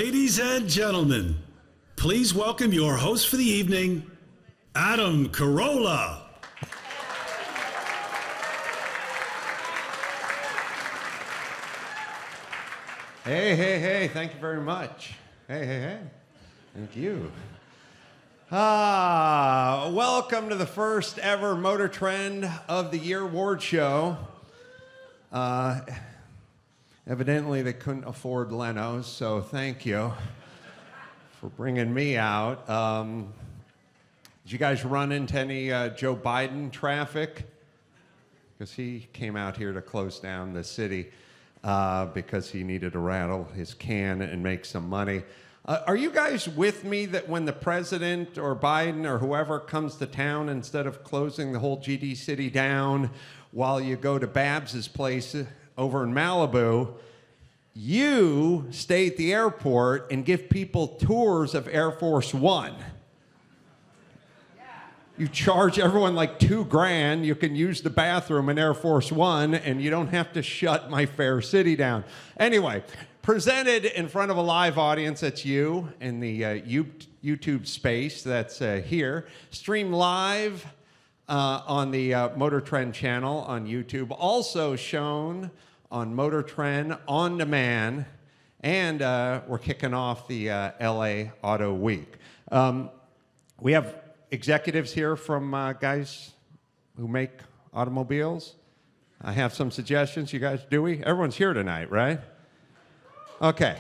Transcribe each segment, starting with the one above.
Ladies and gentlemen, please welcome your host for the evening, Adam Carolla. Hey, thank you very much. Hey. Thank you. Welcome to the first ever Motortrend of the Year award show. Evidently, they couldn't afford Leno's, so thank you for bringing me out. Did you guys run into any Joe Biden traffic? Because he came out here to close down the city because he needed to rattle his can and make some money. Are you guys with me that when the president or Biden or whoever comes to town, instead of closing the whole GD city down while you go to Babs's place over in Malibu, you stay at the airport and give people tours of Air Force One? You charge everyone like $2,000. You can use the bathroom in Air Force One, and you don't have to shut my fair city down. Anyway, presented in front of a live audience, that's you in the YouTube space that's here. Stream live on the Motortrend channel on YouTube. Also shown on Motortrend On Demand. And we're kicking off the LA Auto Week. We have executives here from guys who make automobiles. I have some suggestions. You guys, do we? Everyone's here tonight, right? Okay.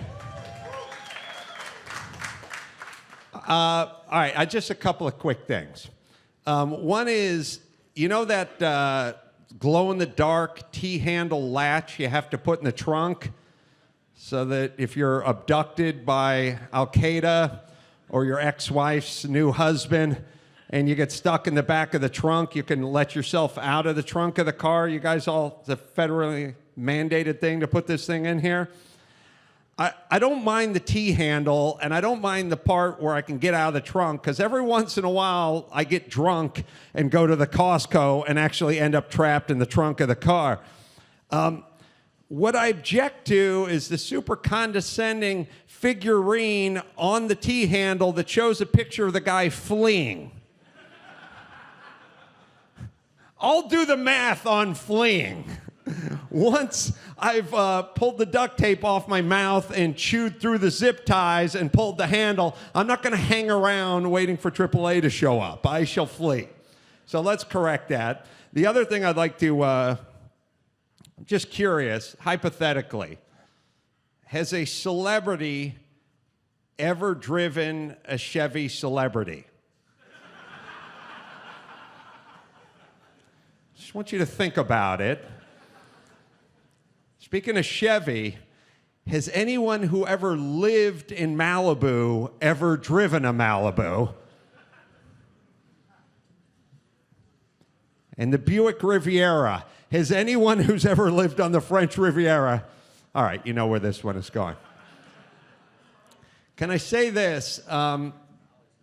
All right, just a couple of quick things. One is, you know that glow-in-the-dark T-handle latch you have to put in the trunk so that if you're abducted by Al-Qaeda or your ex-wife's new husband and you get stuck in the back of the trunk, you can let yourself out of the trunk of the car? You guys all, it's a federally mandated thing to put this thing in here. I don't mind the T-handle, and I don't mind the part where I can get out of the trunk, because every once in a while I get drunk and go to the Costco and actually end up trapped in the trunk of the car. What I object to is the super condescending figurine on the T-handle that shows a picture of the guy fleeing. I'll do the math on fleeing. Once I've pulled the duct tape off my mouth and chewed through the zip ties and pulled the handle, I'm not going to hang around waiting for AAA to show up. I shall flee. So let's correct that. The other thing I'd like to, I'm just curious, hypothetically, has a celebrity ever driven a Chevy Celebrity? Just want you to think about it. Speaking of Chevy, has anyone who ever lived in Malibu ever driven a Malibu? And the Buick Riviera, has anyone who's ever lived on the French Riviera? All right, you know where this one is going. Can I say this?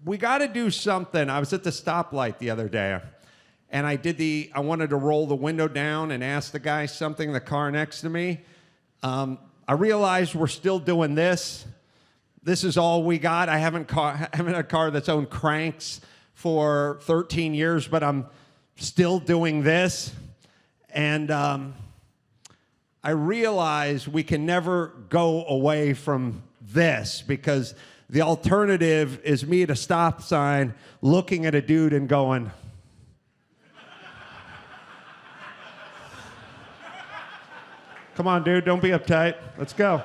We got to do something. I was at the stoplight the other day, and I wanted to roll the window down and ask the guy something in the car next to me. I realized we're still doing this. This is all we got. I haven't had a car that's owned cranks for 13 years, but I'm still doing this. And I realize we can never go away from this, because the alternative is me at a stop sign looking at a dude and going, "Come on, dude, don't be uptight. Let's go.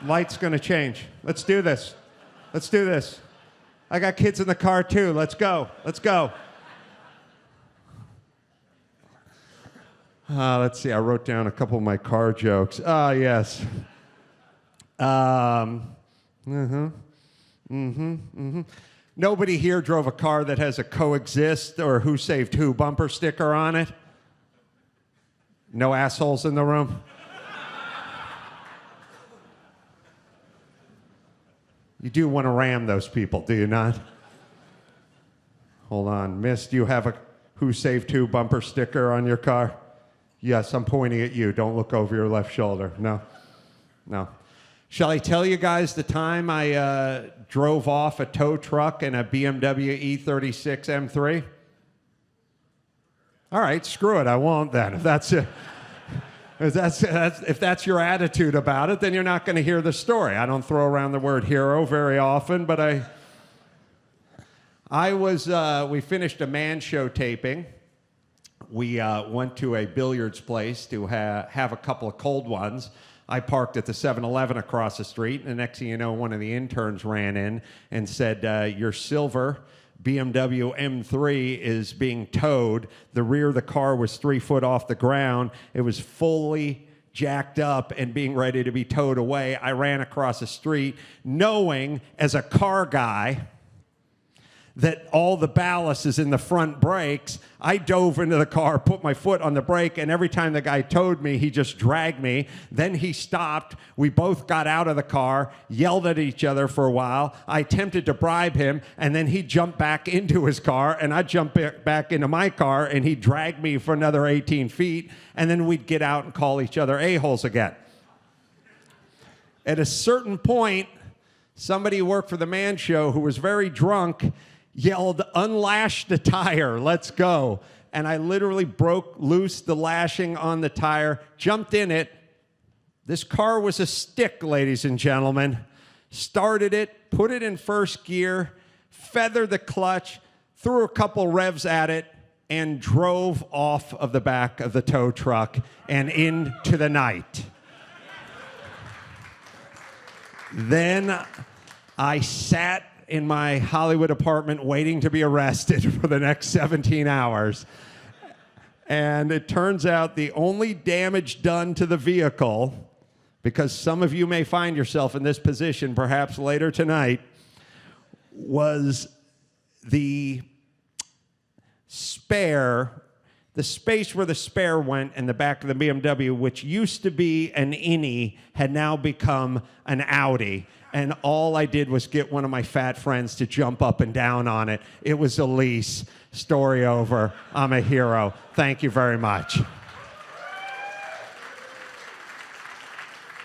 Light's gonna change. Let's do this. Let's do this. I got kids in the car too. Let's go. Let's go." Let's see, I wrote down a couple of my car jokes. Yes. Nobody here drove a car that has a coexist or who saved who bumper sticker on it? No assholes in the room? You do want to ram those people, do you not? Hold on. Miss, do you have a Who Saved Who bumper sticker on your car? Yes, I'm pointing at you. Don't look over your left shoulder. No. Shall I tell you guys the time I drove off a tow truck in a BMW E36 M3? All right, screw it, I won't then. If that's your attitude about it, then you're not going to hear the story. I don't throw around the word hero very often, but we finished a Man Show taping. We went to a billiards place to have a couple of cold ones. I parked at the 7-Eleven across the street, and the next thing you know, one of the interns ran in and said, your silver BMW M3 is being towed. The rear of the car was 3 foot off the ground. It was fully jacked up and being ready to be towed away. I ran across the street knowing, as a car guy, that all the ballast is in the front brakes. I dove into the car, put my foot on the brake, and every time the guy towed me, he just dragged me. Then he stopped. We both got out of the car, yelled at each other for a while. I attempted to bribe him, and then he jumped back into his car, and I jumped back into my car, and he dragged me for another 18 feet, and then we'd get out and call each other a-holes again. At a certain point, somebody who worked for the Man Show who was very drunk yelled, "Unlash the tire, let's go." And I literally broke loose the lashing on the tire, jumped in it. This car was a stick, ladies and gentlemen. Started it, put it in first gear, feathered the clutch, threw a couple revs at it, and drove off of the back of the tow truck and into the night. Then I sat in my Hollywood apartment waiting to be arrested for the next 17 hours. And it turns out the only damage done to the vehicle, because some of you may find yourself in this position perhaps later tonight, was the spare, the space where the spare went in the back of the BMW, which used to be an innie, had now become an Audi. And all I did was get one of my fat friends to jump up and down on it. It was Elise. Story over. I'm a hero. Thank you very much.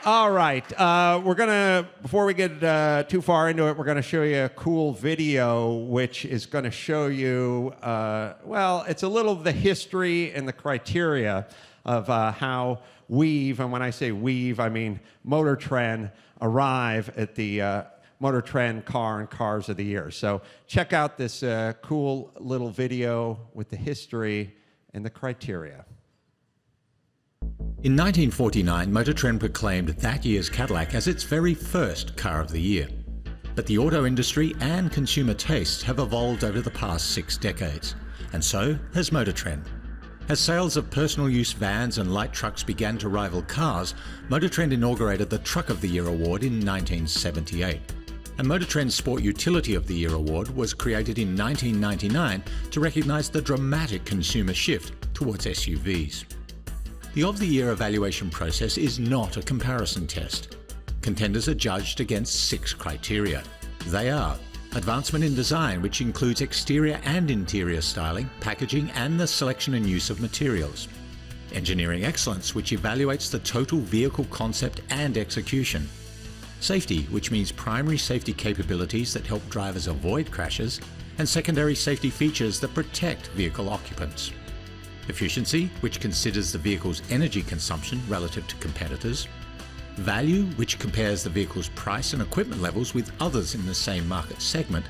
All right. We're going to, before we get too far into it, we're going to show you a cool video which is going to show you, well, it's a little of the history and the criteria of how Weave, and when I say Weave, I mean Motortrend, arrive at the Motortrend Car and Cars of the Year. So check out this cool little video with the history and the criteria. In 1949, Motortrend proclaimed that year's Cadillac as its very first car of the year. But the auto industry and consumer tastes have evolved over the past 6 decades, and so has Motortrend. As sales of personal use vans and light trucks began to rival cars, Motortrend inaugurated the Truck of the Year award in 1978. And Motortrend's Sport Utility of the Year award was created in 1999 to recognize the dramatic consumer shift towards SUVs. The Of the Year evaluation process is not a comparison test. Contenders are judged against 6 criteria. They are advancement in design, which includes exterior and interior styling, packaging, and the selection and use of materials. Engineering excellence, which evaluates the total vehicle concept and execution. Safety, which means primary safety capabilities that help drivers avoid crashes, and secondary safety features that protect vehicle occupants. Efficiency, which considers the vehicle's energy consumption relative to competitors. Value, which compares the vehicle's price and equipment levels with others in the same market segment.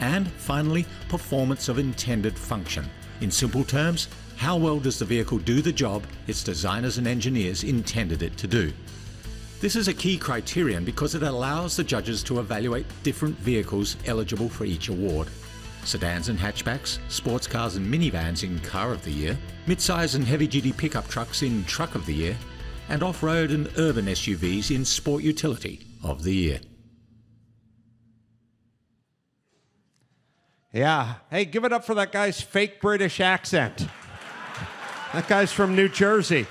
And finally, performance of intended function. In simple terms, how well does the vehicle do the job its designers and engineers intended it to do? This is a key criterion because it allows the judges to evaluate different vehicles eligible for each award. Sedans and hatchbacks, sports cars and minivans in Car of the Year, midsize and heavy-duty pickup trucks in Truck of the Year, and off-road and urban SUVs in Sport Utility of the Year. Yeah. Hey, give it up for that guy's fake British accent. That guy's from New Jersey.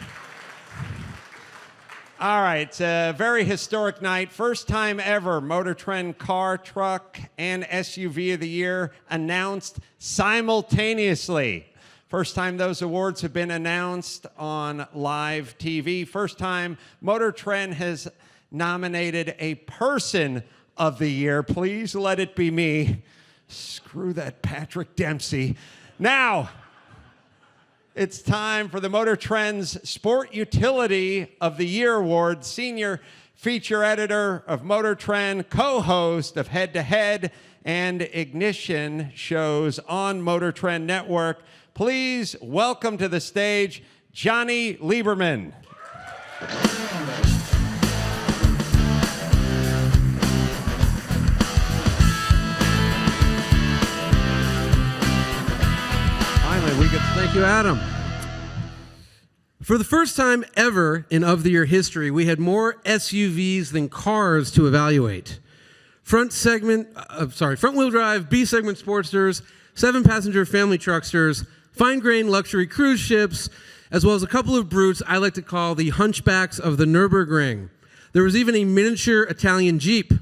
All right, it's a very historic night. First time ever Motortrend Car, Truck, and SUV of the Year announced simultaneously. First time those awards have been announced on live TV. First time Motortrend has nominated a Person of the Year. Please let it be me. Screw that Patrick Dempsey. Now, it's time for the Motortrend's Sport Utility of the Year Award. Senior feature editor of Motortrend, co-host of Head to Head and Ignition shows on Motortrend Network. Please welcome to the stage Johnny Lieberman. Thank you, Adam. For the first time ever in Of the Year history, we had more SUVs than cars to evaluate. Front-wheel drive, B-segment Sportsters, 7-passenger family trucksters, fine-grain luxury cruise ships, as well as a couple of brutes I like to call the hunchbacks of the Nürburgring. There was even a miniature Italian Jeep.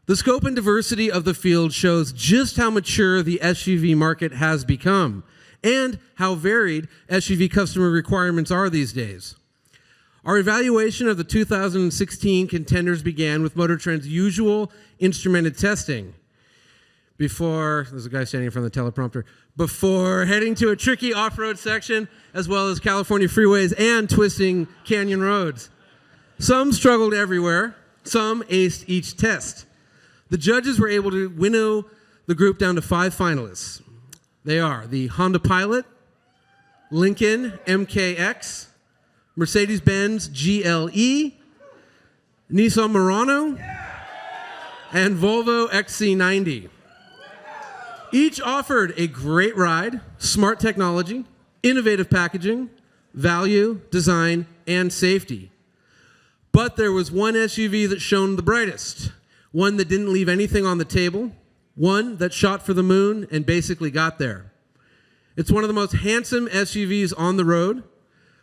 The scope and diversity of the field shows just how mature the SUV market has become, and how varied SUV customer requirements are these days. Our evaluation of the 2016 contenders began with Motortrend's usual instrumented testing. There's a guy standing in front of the teleprompter, before heading to a tricky off-road section, as well as California freeways and twisting canyon roads. Some struggled everywhere, some aced each test. The judges were able to winnow the group down to 5 finalists. They are the Honda Pilot, Lincoln MKX, Mercedes-Benz GLE, Nissan Murano, and Volvo XC90. Each offered a great ride, smart technology, innovative packaging, value, design, and safety. But there was one SUV that shone the brightest, one that didn't leave anything on the table, one that shot for the moon and basically got there. It's one of the most handsome SUVs on the road,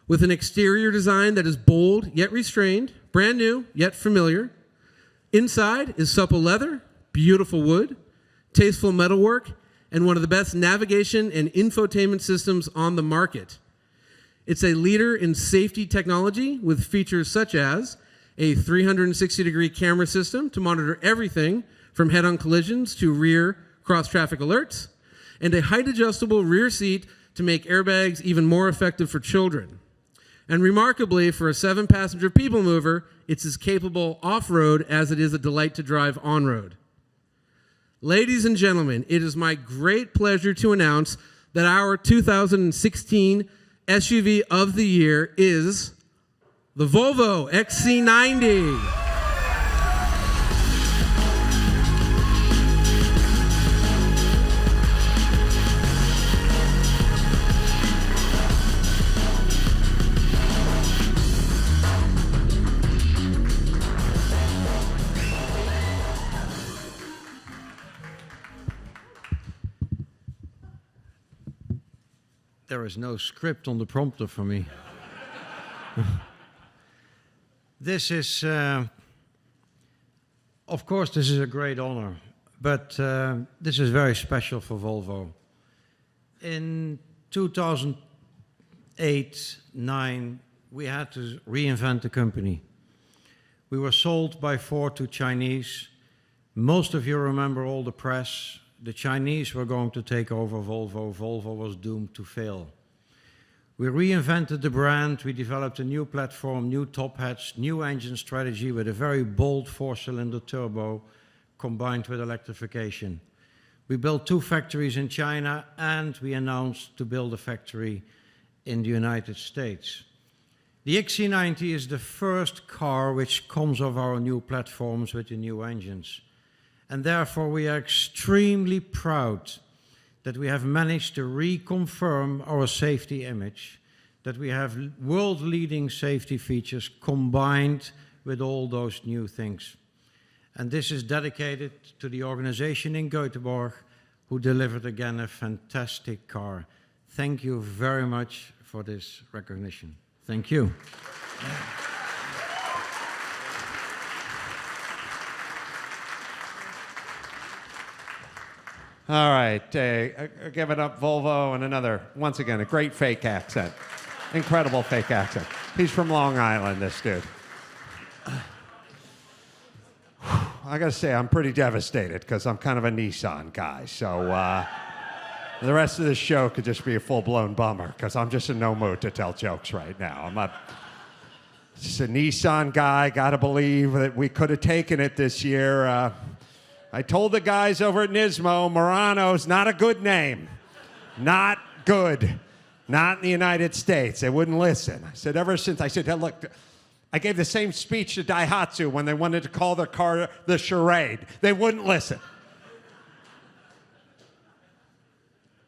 with an exterior design that is bold yet restrained, brand new yet familiar. Inside is supple leather, beautiful wood, tasteful metalwork, and one of the best navigation and infotainment systems on the market. It's a leader in safety technology with features such as a 360-degree camera system to monitor everything from head-on collisions to rear cross-traffic alerts, and a height-adjustable rear seat to make airbags even more effective for children. And remarkably, for a 7-passenger people mover, it's as capable off-road as it is a delight to drive on-road. Ladies and gentlemen, it is my great pleasure to announce that our 2016 SUV of the Year is the Volvo XC90. There is no script on the prompter for me. This is, of course, this is a great honor, but this is very special for Volvo. In 2008-9, we had to reinvent the company. We were sold by Ford to Chinese. Most of you remember all the press. The Chinese were going to take over Volvo. Volvo was doomed to fail. We reinvented the brand. We developed a new platform, new top hats, new engine strategy with a very bold 4-cylinder turbo combined with electrification. We built 2 factories in China, and we announced to build a factory in the United States. The XC90 is the first car which comes off our new platforms with the new engines. And therefore, we are extremely proud that we have managed to reconfirm our safety image, that we have world-leading safety features combined with all those new things. And this is dedicated to the organization in Göteborg, who delivered again a fantastic car. Thank you very much for this recognition. Thank you. All right, give it up, Volvo, and another, once again, a great fake accent. Incredible fake accent. He's from Long Island, this dude. I got to say, I'm pretty devastated because I'm kind of a Nissan guy. So the rest of the show could just be a full-blown bummer because I'm just in no mood to tell jokes right now. I'm just a Nissan guy. Got to believe that we could have taken it this year. I told the guys over at Nismo, Murano's not a good name. Not good. Not in the United States. They wouldn't listen. I said, hey, look, I gave the same speech to Daihatsu when they wanted to call their car the Charade. They wouldn't listen.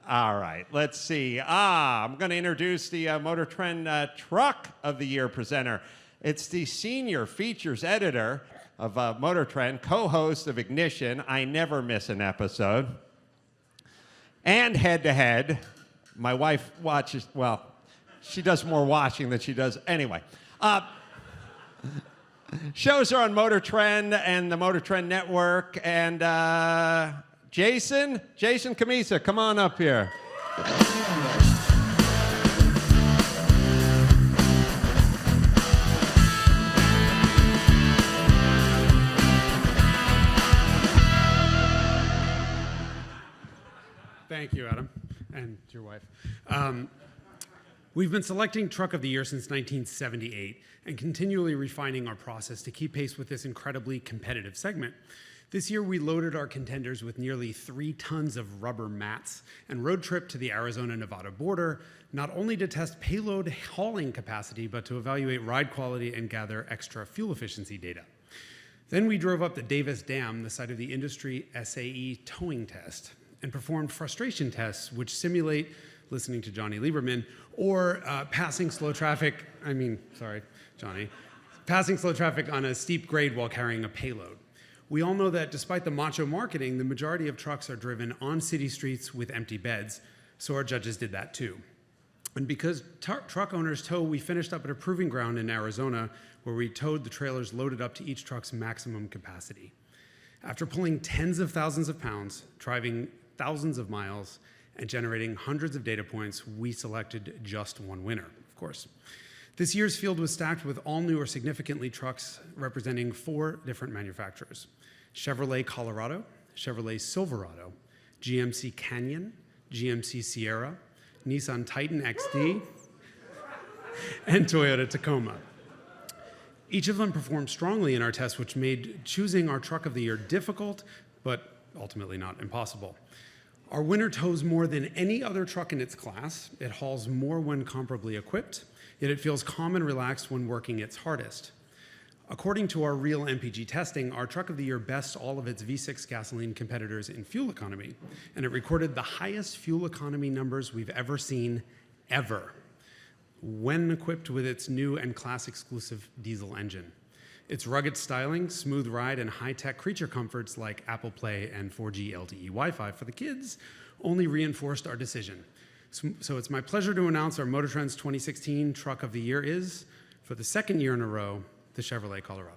All right, let's see. I'm going to introduce the Motortrend Truck of the Year presenter. It's the senior features editor of Motortrend, co-host of Ignition. I never miss an episode. And head-to-head. My wife watches, well, she does more watching than she does. Anyway. Shows are on Motortrend and the Motortrend Network. And Jason Camisa, come on up here. Thank you, Adam, and your wife. We've been selecting Truck of the Year since 1978 and continually refining our process to keep pace with this incredibly competitive segment. This year, we loaded our contenders with nearly 3 tons of rubber mats and road trip to the Arizona-Nevada border, not only to test payload hauling capacity, but to evaluate ride quality and gather extra fuel efficiency data. Then we drove up to Davis Dam, the site of the industry SAE towing test, and performed frustration tests which simulate listening to Johnny Lieberman or passing slow traffic on a steep grade while carrying a payload. We all know that despite the macho marketing, the majority of trucks are driven on city streets with empty beds, so our judges did that too. And because truck owners tow, we finished up at a proving ground in Arizona where we towed the trailers loaded up to each truck's maximum capacity. After pulling tens of thousands of pounds, driving thousands of miles, and generating hundreds of data points, we selected just one winner, of course. This year's field was stacked with all new or significantly trucks representing 4 different manufacturers: Chevrolet Colorado, Chevrolet Silverado, GMC Canyon, GMC Sierra, Nissan Titan XD, and Toyota Tacoma. Each of them performed strongly in our test, which made choosing our Truck of the Year difficult, but ultimately not impossible. Our winner tows more than any other truck in its class. It hauls more when comparably equipped, yet it feels calm and relaxed when working its hardest. According to our real MPG testing, our Truck of the Year bests all of its V6 gasoline competitors in fuel economy, and it recorded the highest fuel economy numbers we've ever seen, ever, when equipped with its new and class-exclusive diesel engine. Its rugged styling, smooth ride, and high-tech creature comforts like Apple Play and 4G LTE Wi-Fi for the kids only reinforced our decision. So it's my pleasure to announce our Motortrend's 2016 Truck of the Year is, for the 2nd year in a row, the Chevrolet Colorado.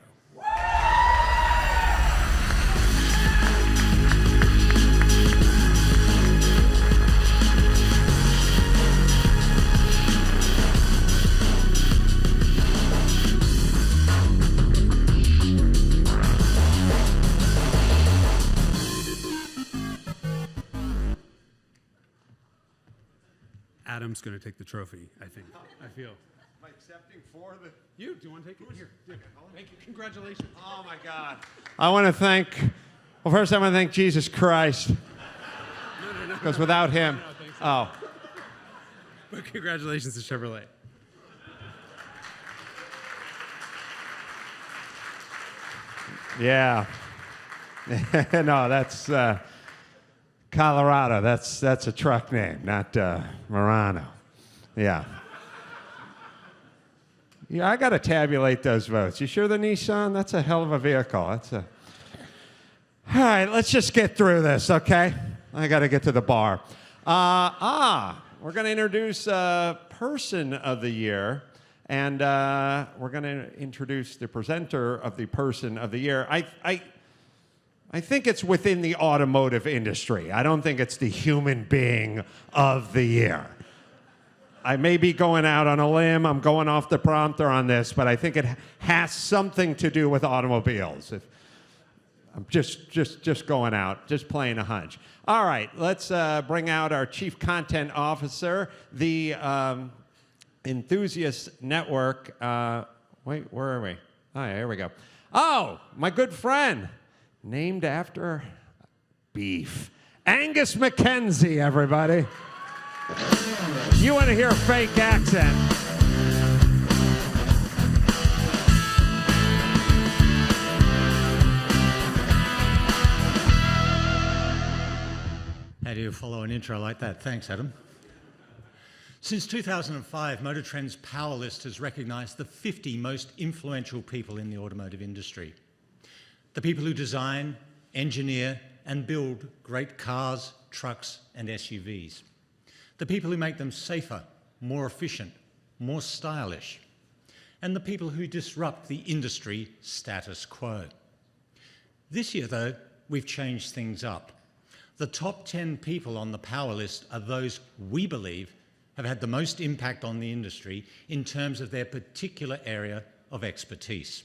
Adam's going to take the trophy, I think. I feel. Am I accepting for the... You, do you want to take it? Here. Thank you. Congratulations. Oh, my God. I want to thank, well, first I want to thank Jesus Christ. Because without him, oh. But congratulations to Chevrolet. Yeah. No, that's Colorado. That's a truck name, not Murano. Yeah. Yeah, I got to tabulate those votes. You sure the Nissan? That's a hell of a vehicle. All right, let's just get through this, okay? I got to get to the bar. We're going to introduce Person of the Year, and we're going to introduce the presenter of the Person of the Year. I think it's within the automotive industry. I don't think it's the human being of the year. I may be going out on a limb. I'm going off the prompter on this, but I think it has something to do with automobiles. I'm just going out, just playing a hunch. All right, let's bring out our Chief Content Officer, the Enthusiast Network. Wait, where are we? Oh, yeah, here we go. Oh, my good friend, named after beef. Angus McKenzie, everybody. You want to hear a fake accent? How do you follow an intro like that? Thanks, Adam. Since 2005, Motortrend's Power List has recognised the 50 most influential people in the automotive industry. The people who design, engineer, and build great cars, trucks, and SUVs. The people who make them safer, more efficient, more stylish. And the people who disrupt the industry status quo. This year, though, we've changed things up. The top 10 people on the Power List are those we believe have had the most impact on the industry in terms of their particular area of expertise.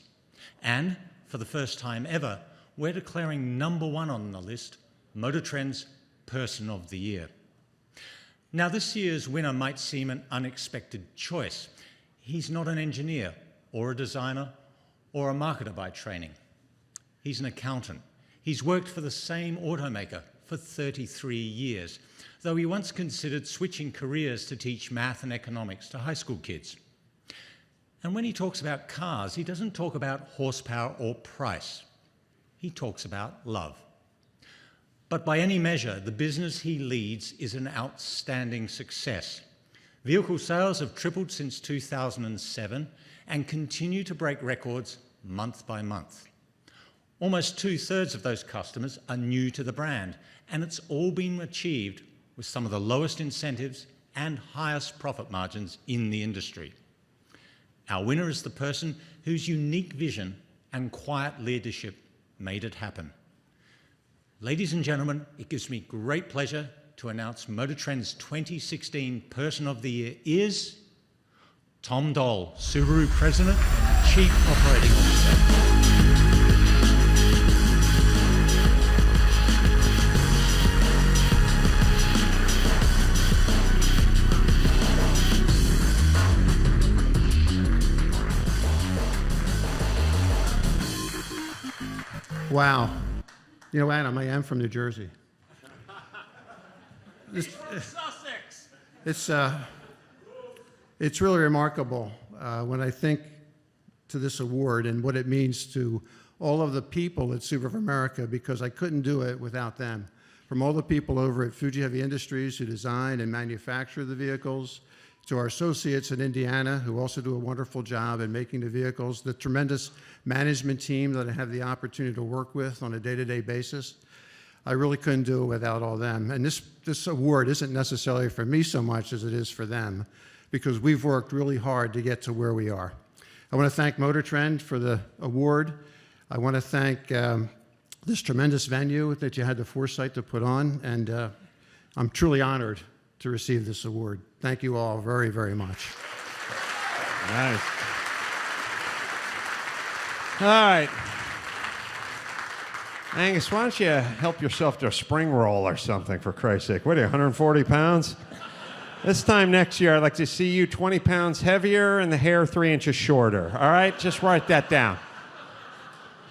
And for the first time ever, we're declaring number 1 on the list, Motortrend's Person of the Year. Now, this year's winner might seem an unexpected choice. He's not an engineer or a designer or a marketer by training. He's an accountant. He's worked for the same automaker for 33 years, though he once considered switching careers to teach math and economics to high school kids. And when he talks about cars, he doesn't talk about horsepower or price. He talks about love. But by any measure, the business he leads is an outstanding success. Vehicle sales have tripled since 2007 and continue to break records month by month. Almost 2/3 of those customers are new to the brand, and it's all been achieved with some of the lowest incentives and highest profit margins in the industry. Our winner is the person whose unique vision and quiet leadership made it happen. Ladies and gentlemen, it gives me great pleasure to announce Motortrend's 2016 Person of the Year is Tom Dole, Subaru President and Chief Operating Officer. Wow. You know, Adam, I am from New Jersey. It's really remarkable when I think to this award and what it means to all of the people at Subaru of America, because I couldn't do it without them. From all the people over at Fuji Heavy Industries who design and manufacture the vehicles, to our associates in Indiana who also do a wonderful job in making the vehicles, the tremendous management team that I have the opportunity to work with on a day-to-day basis. I really couldn't do it without all them. And this award isn't necessarily for me so much as it is for them, because we've worked really hard to get to where we are. I want to thank Motortrend for the award. I want to thank this tremendous venue that you had the foresight to put on, and I'm truly honored to receive this award. Thank you all very, very much. Nice. All right. Angus, why don't you help yourself to a spring roll or something, for Christ's sake? What are you, 140 pounds? This time next year, I'd like to see you 20 pounds heavier and the hair 3 inches shorter. All right? Just write that down.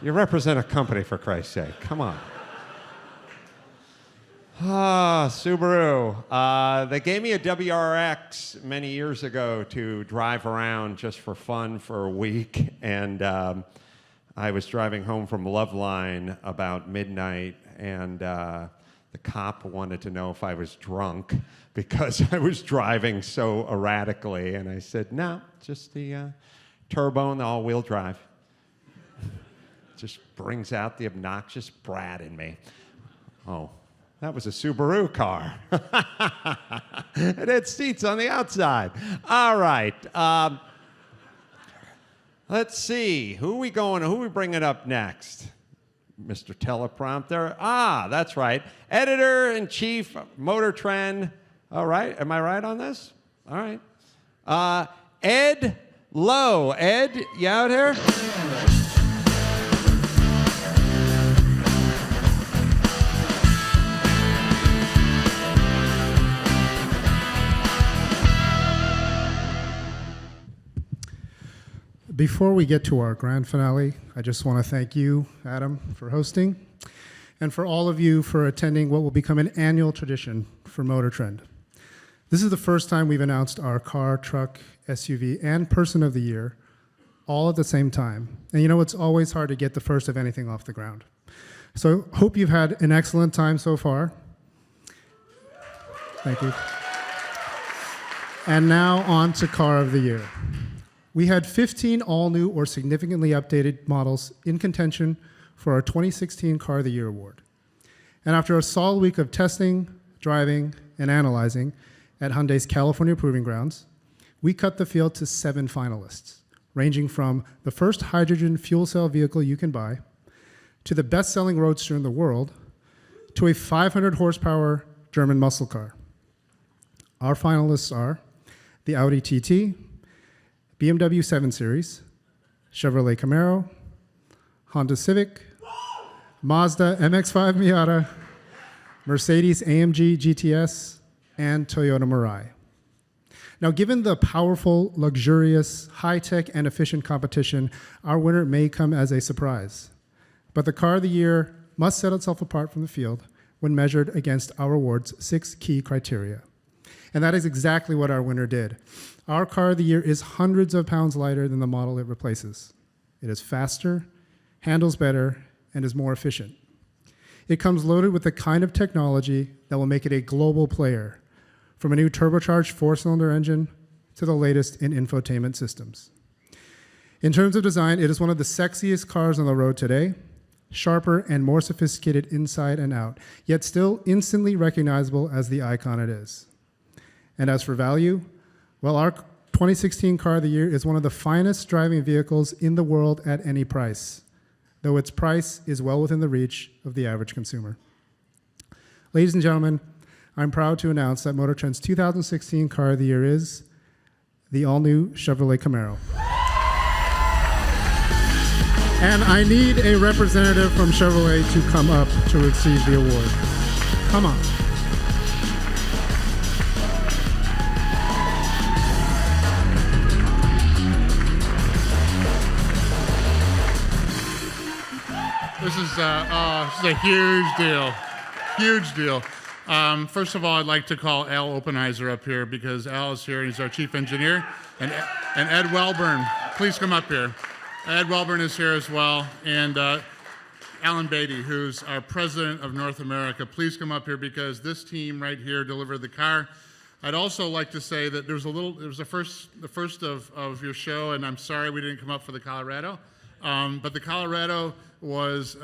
You represent a company, for Christ's sake. Come on. Subaru. They gave me a WRX many years ago to drive around just for fun for a week, and I was driving home from Loveline about midnight, and the cop wanted to know if I was drunk because I was driving so erratically, and I said, no, just the turbo and the all-wheel drive. Just brings out the obnoxious brat in me. Oh. That was a Subaru car. It had seats on the outside. All right. Let's see. Who are we bringing up next? Mr. Teleprompter. That's right. Editor-in-Chief, Motortrend. All right. Am I right on this? All right. Ed Lowe. Ed, you out here? Before we get to our grand finale, I just want to thank you, Adam, for hosting, and for all of you for attending what will become an annual tradition for Motortrend. This is the first time we've announced our car, truck, SUV, and person of the year all at the same time. And you know, it's always hard to get the first of anything off the ground. So hope you've had an excellent time so far. Thank you. And now on to car of the year. We had 15 all-new or significantly updated models in contention for our 2016 Car of the Year award. And after a solid week of testing, driving, and analyzing at Hyundai's California Proving Grounds, we cut the field to 7 finalists, ranging from the first hydrogen fuel cell vehicle you can buy, to the best-selling roadster in the world, to a 500 horsepower German muscle car. Our finalists are the Audi TT, BMW 7 Series, Chevrolet Camaro, Honda Civic, Mazda MX-5 Miata, Mercedes AMG GTS, and Toyota Mirai. Now, given the powerful, luxurious, high-tech, and efficient competition, our winner may come as a surprise. But the Car of the Year must set itself apart from the field when measured against our award's 6 key criteria. And that is exactly what our winner did. Our Car of the Year is hundreds of pounds lighter than the model it replaces. It is faster, handles better, and is more efficient. It comes loaded with the kind of technology that will make it a global player, from a new turbocharged 4-cylinder engine to the latest in infotainment systems. In terms of design, it is one of the sexiest cars on the road today, sharper and more sophisticated inside and out, yet still instantly recognizable as the icon it is. And as for value, well, our 2016 Car of the Year is one of the finest driving vehicles in the world at any price, though its price is well within the reach of the average consumer. Ladies and gentlemen, I'm proud to announce that Motortrend's 2016 Car of the Year is the all-new Chevrolet Camaro. And I need a representative from Chevrolet to come up to receive the award. Come on. This is a huge deal. Huge deal. First of all, I'd like to call Al Oppenheiser up here because Al is here and he's our chief engineer. And Ed Welburn, please come up here. Ed Welburn is here as well. And Alan Beatty, who's our president of North America, please come up here because this team right here delivered the car. I'd also like to say that there was the first of your show, and I'm sorry we didn't come up for the Colorado. But the Colorado was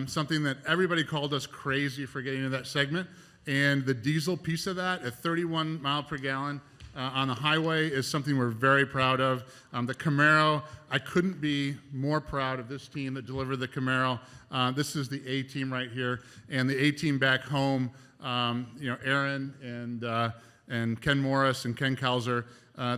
something that everybody called us crazy for getting into that segment. And the diesel piece of that at 31 miles per gallon on the highway is something we're very proud of. The Camaro, I couldn't be more proud of this team that delivered the Camaro. This is the A-team right here. And the A-team back home, Aaron and Ken Morris and Ken Kauser,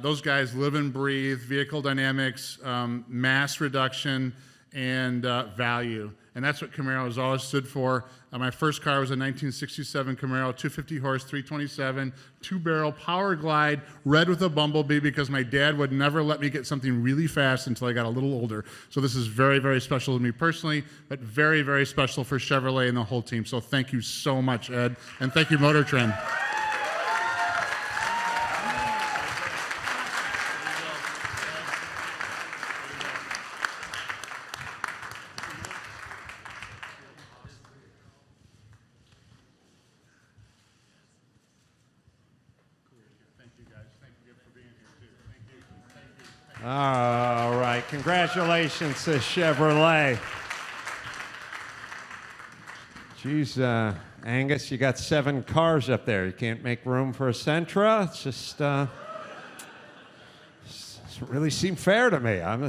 those guys live and breathe vehicle dynamics, mass reduction, and value. And that's what Camaro has always stood for. My first car was a 1967 Camaro, 250 horse, 327, 2-barrel power glide, red with a bumblebee because my dad would never let me get something really fast until I got a little older. So this is very, very special to me personally, but very, very special for Chevrolet and the whole team. So thank you so much, Ed, and thank you, Motortrend. All right, congratulations to Chevrolet. Geez, Angus, you got 7 cars up there. You can't make room for a Sentra. It's just doesn't really seem fair to me. I'm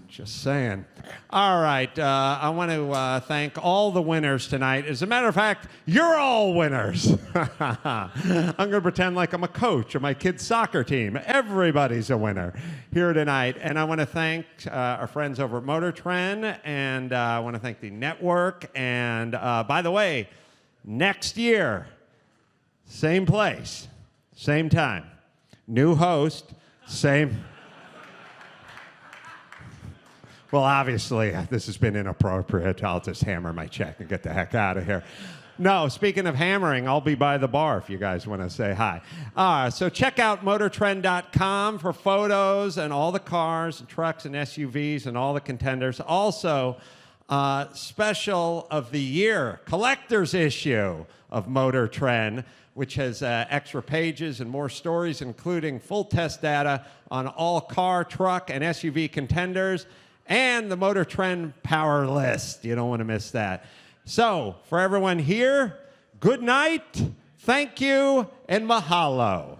just saying. All right, I want to thank all the winners tonight. As a matter of fact, you're all winners. I'm going to pretend like I'm a coach of my kids' soccer team. Everybody's a winner here tonight. And I want to thank our friends over at Motortrend, and I want to thank the network. And by the way, next year, same place, same time, new host, same... Well, obviously, this has been inappropriate. I'll just hammer my check and get the heck out of here. No, speaking of hammering, I'll be by the bar if you guys want to say hi. So check out Motortrend.com for photos and all the cars and trucks and SUVs and all the contenders. Also, special of the year, collector's issue of Motortrend, which has extra pages and more stories, including full test data on all car, truck, and SUV contenders, and the Motortrend Power List. You don't want to miss that. So, for everyone here, good night, thank you, and mahalo.